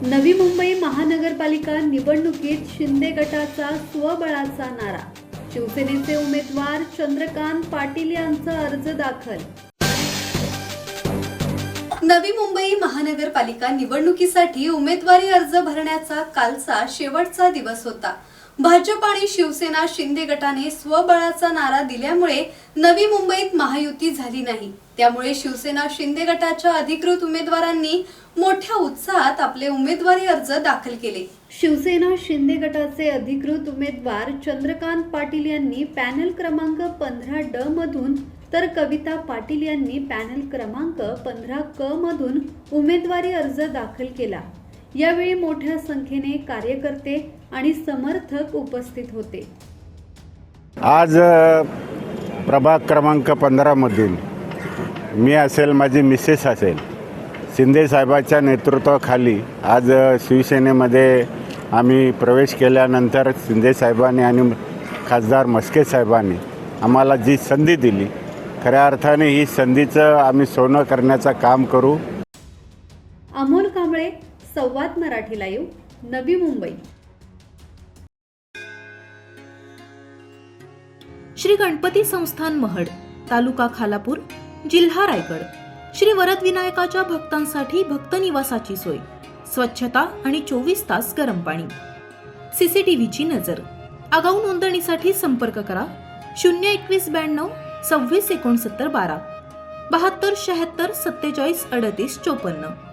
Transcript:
नवी मुंबई महानगरपालिका निवडणुकीत शिंदे गटाचा स्वबळाचा नारा. शिवसेनेचे उमेदवार चंद्रकांत पाटील यांचा अर्ज दाखल. नवी मुंबई महानगरपालिका निवडणुकीसाठी उमेदवारी अर्ज भरण्याचा कालचा शेवटचा दिवस होता. भाजप आणि शिवसेना शिंदे गटाने स्वबळाचा नारा दिल्यामुळे नवी मुंबईत महायुती झाली नाही. त्यामुळे शिवसेना शिंदे गटाच्या अधिकृत उमेदवारांनी मोठ्या उत्साहात आपले उमेदवारी अर्ज दाखल केले. शिवसेना शिंदे गटाचे अधिकृत उमेदवार चंद्रकांत पाटील यांनी पॅनल क्रमांक 15D मधून तर कविता पाटील यांनी पॅनल क्रमांक 15K मधून उमेदवारी अर्ज दाखल केला. यावेळी मोठ्या संख्येने कार्यकर्ते आणि समर्थक उपस्थित होते. आज प्रभाग क्रमांक 15 मधील मी असेल, माझी मिसेस असेल, शिंदे साहेबांच्या नेतृत्वाखाली आज शिवसेनेमध्ये आम्ही प्रवेश केल्यानंतर शिंदे साहेबांनी आणि खासदार मस्के साहेबांनी आम्हाला जी संधी दिली, खऱ्या अर्थाने ही संधीचं आम्ही सोनं करण्याचं काम करू. अमोल कांबळे, संवाद मराठी लाईव्ह, नवी मुंबई. श्री गणपती संस्थान महड, तालुका खालापूर, जिल्हा रायगड. श्री वरद विनायकाच्या भक्तांसाठी भक्त निवासाची सोय, स्वच्छता आणि 24 तास गरम पाणी. सीसीटीव्हीची नजर. आगाऊ नोंदणीसाठी संपर्क करा 02192 26 69 12 72 76 47 38 54.